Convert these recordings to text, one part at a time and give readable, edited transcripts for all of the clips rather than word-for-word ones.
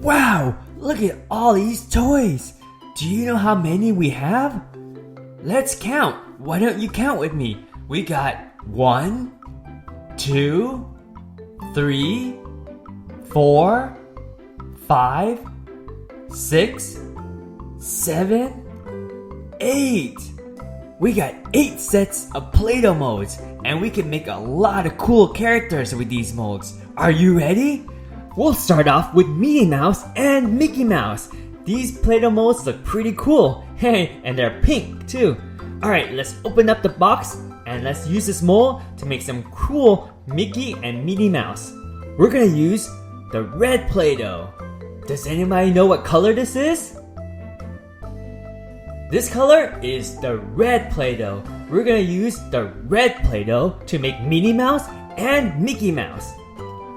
Wow, look at all these toys. Do you know how many we have? Let's count. Why don't you count with me? We got 1, 2, 3, 4, 5, 6, 7, 8. We got 8 sets of play-doh molds, and we can make a lot of cool characters with these molds. Are you ready? We'll start off with Minnie Mouse and Mickey Mouse. These play-doh molds look pretty cool. Hey, and they're pink too. Alright, let's open up the box and let's use this mold to make some cool Mickey and Minnie Mouse. We're gonna use the red play-doh. Does anybody know what color this is? This color is the red play-doh. We're gonna use the red play-doh to make Minnie Mouse and Mickey Mouse.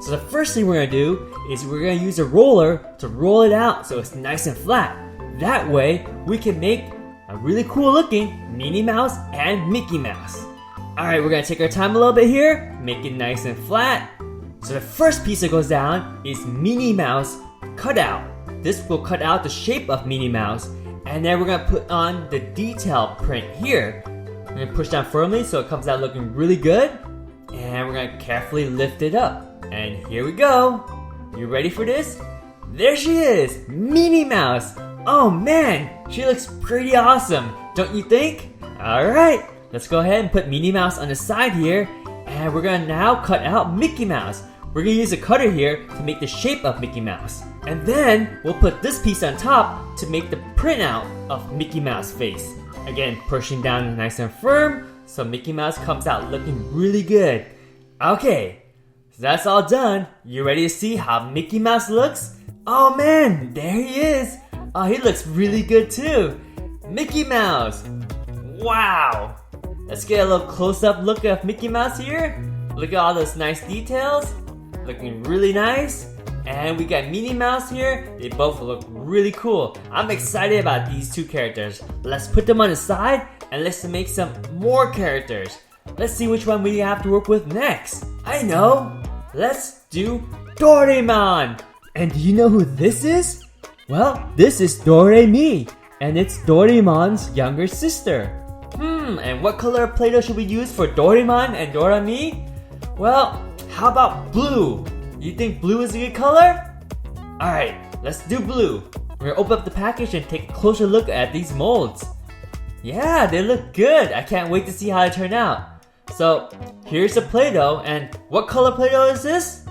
So the first thing we're gonna do is we're gonna use a roller to roll it out so it's nice and flat. That way we can make a really cool looking Minnie Mouse and Mickey Mouse. Alright, we're gonna take our time a little bit here, make it nice and flat. So the first piece that goes down is Minnie Mouse cutout. This will cut out the shape of Minnie Mouse. And then we're gonna put on the detail print here. We're gonna push down firmly so it comes out looking really good. And we're gonna carefully lift it up. And here we go. You ready for this? There she is, Minnie Mouse. Oh man, she looks pretty awesome, don't you think? Alright, let's go ahead and put Minnie Mouse on the side here. And we're gonna now cut out Mickey Mouse. We're gonna use a cutter here to make the shape of Mickey Mouse. And then we'll put this piece on top to make the printout of Mickey Mouse face. Again, pushing down nice and firm so Mickey Mouse comes out looking really good. Okay, so that's all done. You ready to see how Mickey Mouse looks? Oh man, there he is. Oh, he looks really good too. Mickey Mouse. Wow. Let's get a little close-up look of Mickey Mouse here. Look at all those nice details. Looking really nice. And we got Minnie Mouse here. They both look really cool. I'm excited about these two characters. Let's put them on the side and let's make some more characters. Let's see which one we have to work with next. I know. Let's do Doraemon. And do you know who this is? Well, this is Dorami. And it's Doraemon's younger sister. And what color of Play-Doh should we use for Doraemon and Dorami? Well, how about blue? You think blue is a good color? Alright, let's do blue. We're gonna open up the package and take a closer look at these molds. Yeah, they look good. I can't wait to see how they turn out. So, here's the Play-Doh, and what color Play-Doh is this?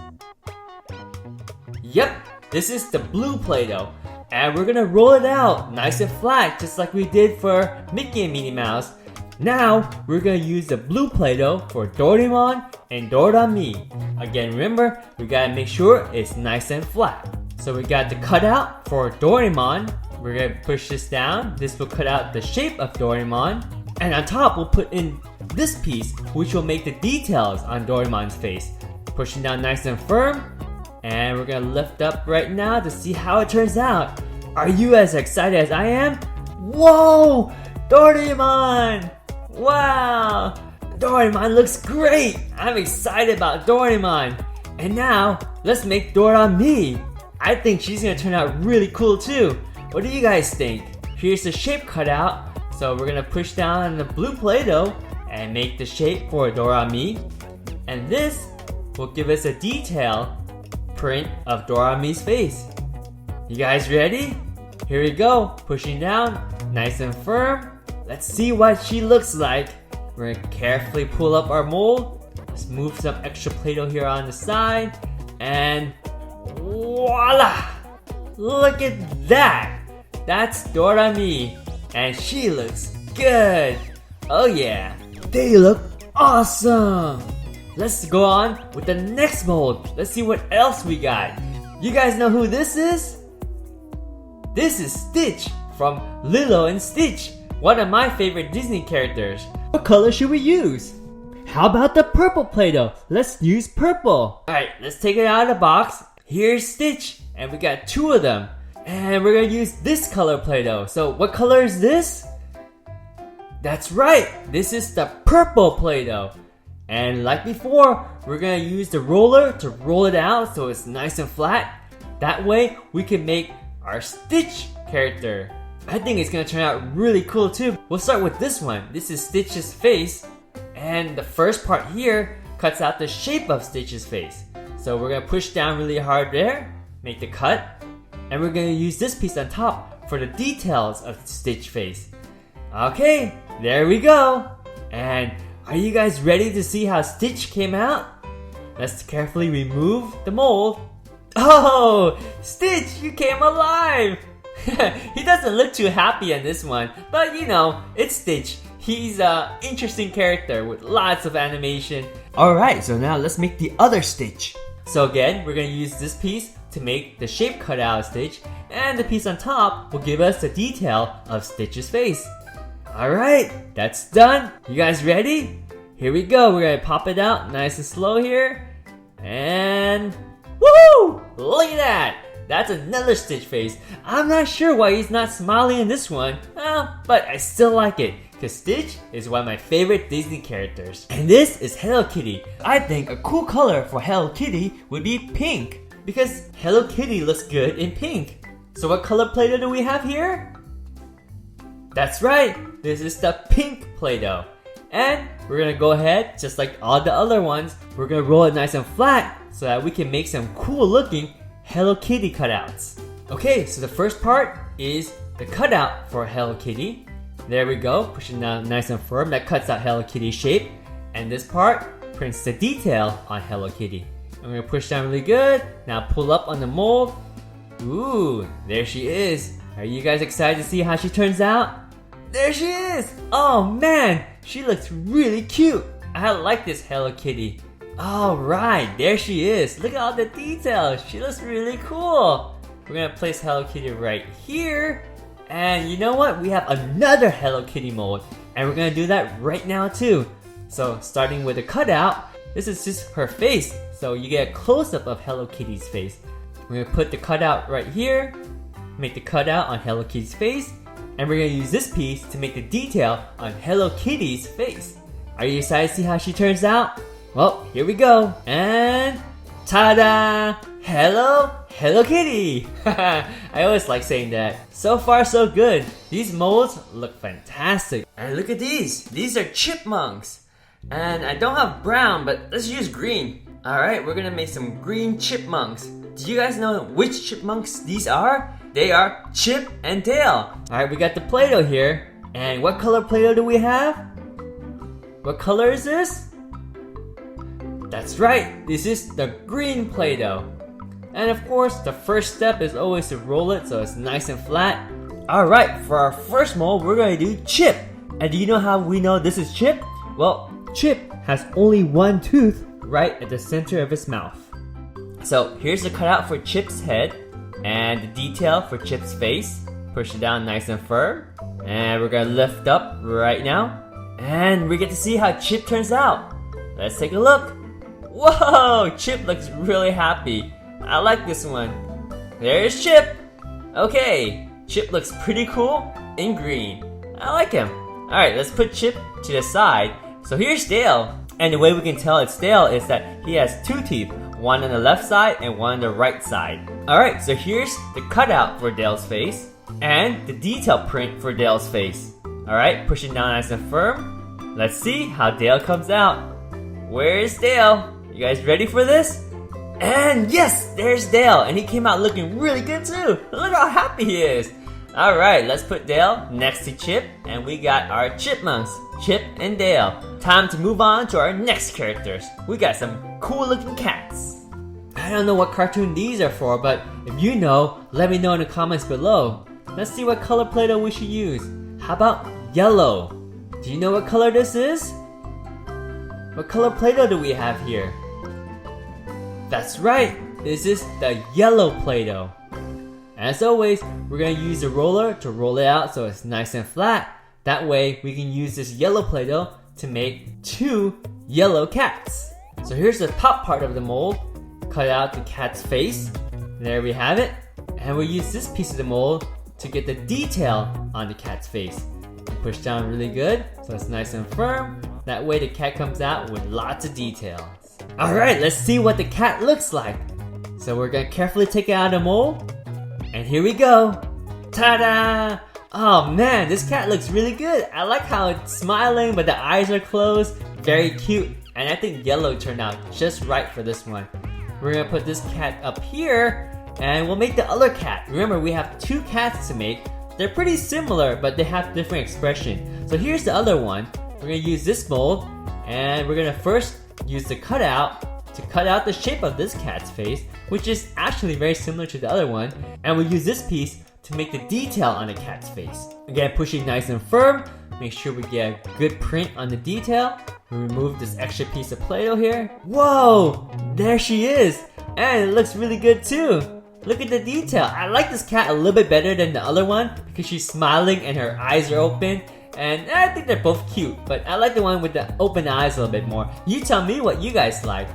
Yep, this is the blue Play-Doh. And we're gonna roll it out nice and flat, just like we did for Mickey and Minnie Mouse. Now, we're gonna use the blue Play-Doh for Doraemon and Dorami. Again, remember, we gotta make sure it's nice and flat. So we got the cutout for Doraemon. We're gonna push this down. This will cut out the shape of Doraemon. And on top, we'll put in this piece, which will make the details on Doraemon's face. Pushing down nice and firm. And we're gonna lift up right now to see how it turns out. Are you as excited as I am? Whoa! Doraemon! Wow! Doraemon looks great! I'm excited about Doraemon! And now, let's make Dorami! I think she's gonna turn out really cool too! What do you guys think? Here's the shape cutout. So we're gonna push down on the blue Play-Doh and make the shape for Dorami. And this will give us a detail print of Dorami's face. You guys ready? Here we go, pushing down, nice and firm. Let's see what she looks like. We're gonna carefully pull up our mold. Let's move some extra Play-Doh here on the side. And voila! Look at that! That's Dorami. And she looks good. Oh yeah, they look awesome. Let's go on with the next mold. Let's see what else we got. You guys know who this is? This is Stitch from Lilo and Stitch, one of my favorite Disney characters. What color should we use? How about the purple Play-Doh? Let's use purple. Alright, let's take it out of the box. Here's Stitch, and we got 2 of them. And we're gonna use this color Play-Doh. So what color is this? That's right, this is the purple Play-Doh. And like before, we're gonna use the roller to roll it out so it's nice and flat. That way we can make our Stitch character. I think it's gonna turn out really cool too. We'll start with this one. This is Stitch's face, and the first part here cuts out the shape of Stitch's face. So we're gonna push down really hard there, make the cut, and we're gonna use this piece on top for the details of Stitch face. Okay, there we go. And are you guys ready to see how Stitch came out? Let's carefully remove the mold. Oh, Stitch, you came alive! He doesn't look too happy in this one, but you know, it's Stitch. He's an interesting character with lots of animation. Alright, so now let's make the other Stitch. So again, we're going to use this piece to make the shape cutout of Stitch, and the piece on top will give us the detail of Stitch's face. Alright, that's done. You guys ready? Here we go. We're going to pop it out nice and slow here. And woohoo! Look at that! That's another Stitch face. I'm not sure why he's not smiling in this one, but I still like it, because Stitch is one of my favorite Disney characters. And this is Hello Kitty. I think a cool color for Hello Kitty would be pink, because Hello Kitty looks good in pink. So what color Play-Doh do we have here? That's right, this is the pink Play-Doh. And we're gonna go ahead, just like all the other ones, we're gonna roll it nice and flat so that we can make some cool looking Hello Kitty cutouts. Okay, so the first part is the cutout for Hello Kitty. There we go, pushing down nice and firm. That cuts out Hello Kitty's shape. And this part prints the detail on Hello Kitty. I'm gonna push down really good. Now pull up on the mold. Ooh, there she is. Are you guys excited to see how she turns out? There she is! Oh man, she looks really cute. I like this Hello Kitty. Alright, there she is. Look at all the details. She looks really cool. We're gonna place Hello Kitty right here. And you know what? We have another Hello Kitty mold. And we're gonna do that right now too. So starting with the cutout, this is just her face. So you get a close-up of Hello Kitty's face. We're gonna put the cutout right here. Make the cutout on Hello Kitty's face. And we're gonna use this piece to make the detail on Hello Kitty's face. Are you excited to see how she turns out? Well, here we go, and ta-da! Hello Kitty! I always like saying that. So far, so good. These molds look fantastic. And look at these are chipmunks. And I don't have brown, but let's use green. Alright, we're gonna make some green chipmunks. Do you guys know which chipmunks these are? They are Chip and Dale. Alright, we got the Play-Doh here. And what color Play-Doh do we have? What color is this? That's right, this is the green Play-Doh. And of course, the first step is always to roll it so it's nice and flat. Alright, for our first mold, we're going to do Chip. And do you know how we know this is Chip? Well, Chip has only one tooth right at the center of his mouth. So here's the cutout for Chip's head and the detail for Chip's face. Push it down nice and firm. And we're going to lift up right now. And we get to see how Chip turns out. Let's take a look. Whoa! Chip looks really happy. I like this one. There's Chip! Okay, Chip looks pretty cool in green. I like him. Alright, let's put Chip to the side. So here's Dale. And the way we can tell it's Dale is that he has two teeth. One on the left side and one on the right side. Alright, so here's the cutout for Dale's face. And the detail print for Dale's face. Alright, push it down nice and firm. Let's see how Dale comes out. Where's Dale? You guys ready for this? And yes, there's Dale, and he came out looking really good too. Look how happy he is. Alright, let's put Dale next to Chip, and we got our chipmunks, Chip and Dale. Time to move on to our next characters. We got some cool looking cats. I don't know what cartoon these are for, but if you know, let me know in the comments below. Let's see what color Play-Doh we should use. How about yellow? Do you know what color this is? What color Play-Doh do we have here? That's right, this is the yellow Play-Doh. As always, we're going to use the roller to roll it out so it's nice and flat. That way, we can use this yellow Play-Doh to make two yellow cats. So here's the top part of the mold. Cut out the cat's face. There we have it. And we'll use this piece of the mold to get the detail on the cat's face. Push down really good so it's nice and firm. That way the cat comes out with lots of details. Alright, let's see what the cat looks like. So we're gonna carefully take it out of the mold. And here we go. Ta-da! Oh man, this cat looks really good. I like how it's smiling but the eyes are closed. Very cute. And I think yellow turned out just right for this one. We're gonna put this cat up here and we'll make the other cat. Remember, we have 2 cats to make. They're pretty similar, but they have different expression. So here's the other one. We're gonna use this mold and we're gonna first use the cutout to cut out the shape of this cat's face, which is actually very similar to the other one. And we'll use this piece to make the detail on the cat's face. Again, pushing nice and firm. Make sure we get a good print on the detail. We remove this extra piece of Play-Doh here. Whoa! There she is! And it looks really good too. Look at the detail. I like this cat a little bit better than the other one because she's smiling and her eyes are open. And I think they're both cute, but I like the one with the open eyes a little bit more. You tell me what you guys like.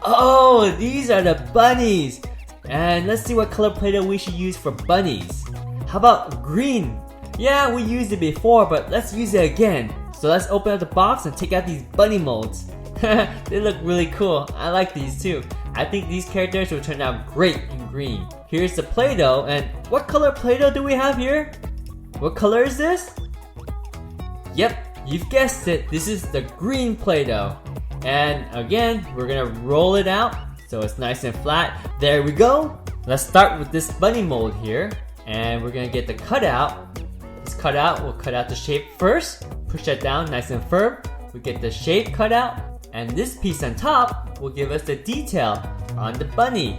Oh, these are the bunnies! And let's see what color Play-Doh we should use for bunnies. How about green? Yeah, we used it before, but let's use it again. So let's open up the box and take out these bunny molds. They look really cool. I like these too. I think these characters will turn out great in green. Here's the Play-Doh, and what color Play-Doh do we have here? What color is this? Yep, you've guessed it. This is the green Play-Doh. And again, we're gonna roll it out so it's nice and flat. There we go. Let's start with this bunny mold here. And we're gonna get the cutout. This cutout, we'll cut out the shape first. Push that down nice and firm. We get the shape cut out. And this piece on top will give us the detail on the bunny.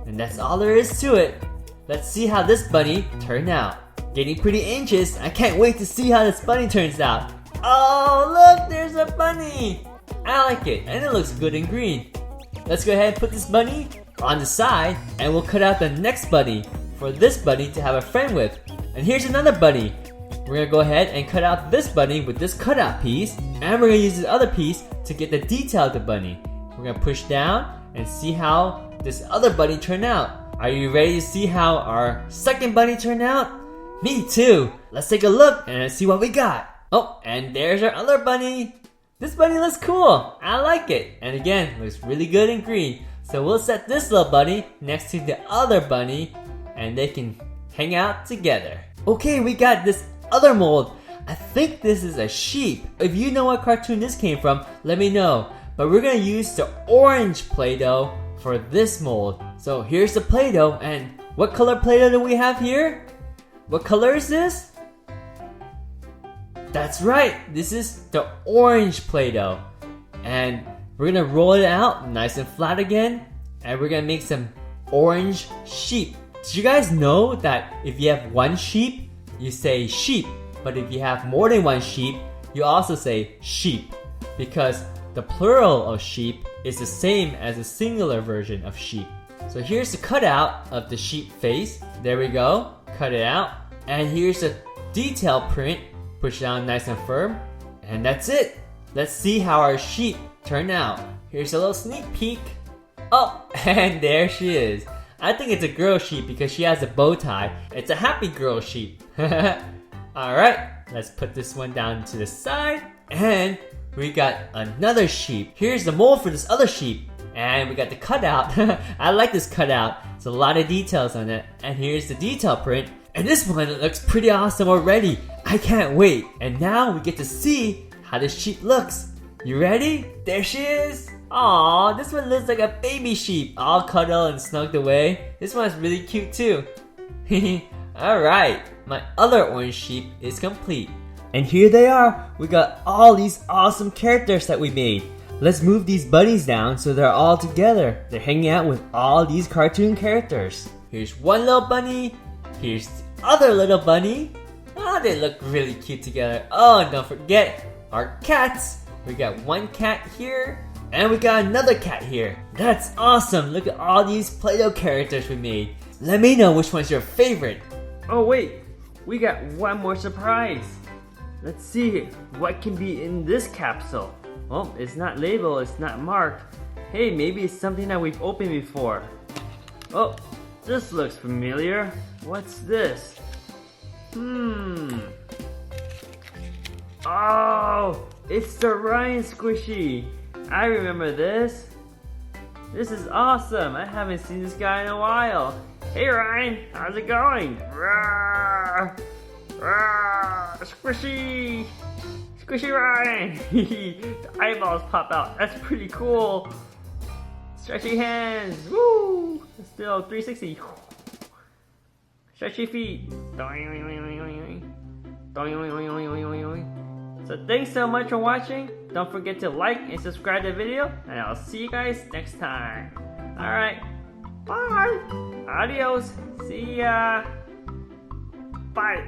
And that's all there is to it. Let's see how this bunny turned out. Getting pretty anxious. I can't wait to see how this bunny turns out. Oh, look, there's a bunny. I like it, and it looks good in green. Let's go ahead and put this bunny on the side, and we'll cut out the next bunny for this bunny to have a friend with. And here's another bunny. We're gonna go ahead and cut out this bunny with this cutout piece, and we're gonna use this other piece to get the detail of the bunny. We're gonna push down and see how this other bunny turned out. Are you ready to see how our second bunny turned out? Me too. Let's take a look and see what we got. Oh, and there's our other bunny. This bunny looks cool. I like it. And again, looks really good in green. So we'll set this little bunny next to the other bunny and they can hang out together. Okay, we got this other mold. I think this is a sheep. If you know what cartoon this came from, let me know. But we're gonna use the orange Play-Doh for this mold. So here's the Play-Doh, and what color Play-Doh do we have here? What color is this? That's right, this is the orange Play-Doh. And we're gonna roll it out nice and flat again, and we're gonna make some orange sheep. Did you guys know that if you have one sheep, you say sheep, but if you have more than one sheep, you also say sheep, because the plural of sheep is the same as the singular version of sheep. So here's the cutout of the sheep face. There we go, cut it out. And here's the detail print. Push down nice and firm. And that's it. Let's see how our sheep turned out. Here's a little sneak peek. Oh, and there she is. I think it's a girl sheep because she has a bow tie. It's a happy girl sheep. Alright, let's put this one down to the side. And we got another sheep. Here's the mold for this other sheep. And we got the cutout. I like this cutout. There's a lot of details on it. And here's the detail print. And this one looks pretty awesome already. I can't wait. And now we get to see how the sheep looks. You ready? There she is. Aww, this one looks like a baby sheep, all cuddled and snugged away. This one's really cute too. Alright, my other orange sheep is complete. And here they are. We got all these awesome characters that we made. Let's move these bunnies down so they're all together. They're hanging out with all these cartoon characters. Here's one little bunny. Here's the other little bunny. Oh, they look really cute together. Oh, and don't forget our cats. We got one cat here. And we got another cat here. That's awesome. Look at all these Play-Doh characters we made. Let me know which one's your favorite. Oh wait, we got one more surprise. Let's see what can be in this capsule. Oh, it's not labeled, it's not marked. Hey, maybe it's something that we've opened before. Oh, this looks familiar. What's this? Oh, it's the Ryan squishy. I remember this. This is awesome. I haven't seen this guy in a while. Hey Ryan, how's it going? Rawr, rawr, squishy! Squishy Ryan! The eyeballs pop out. That's pretty cool. Stretchy hands. Woo! Still 360. Stretchy feet. So thanks so much for watching. Don't forget to like and subscribe to the video, and I'll see you guys next time. Alright, bye! Adios! See ya! Bye!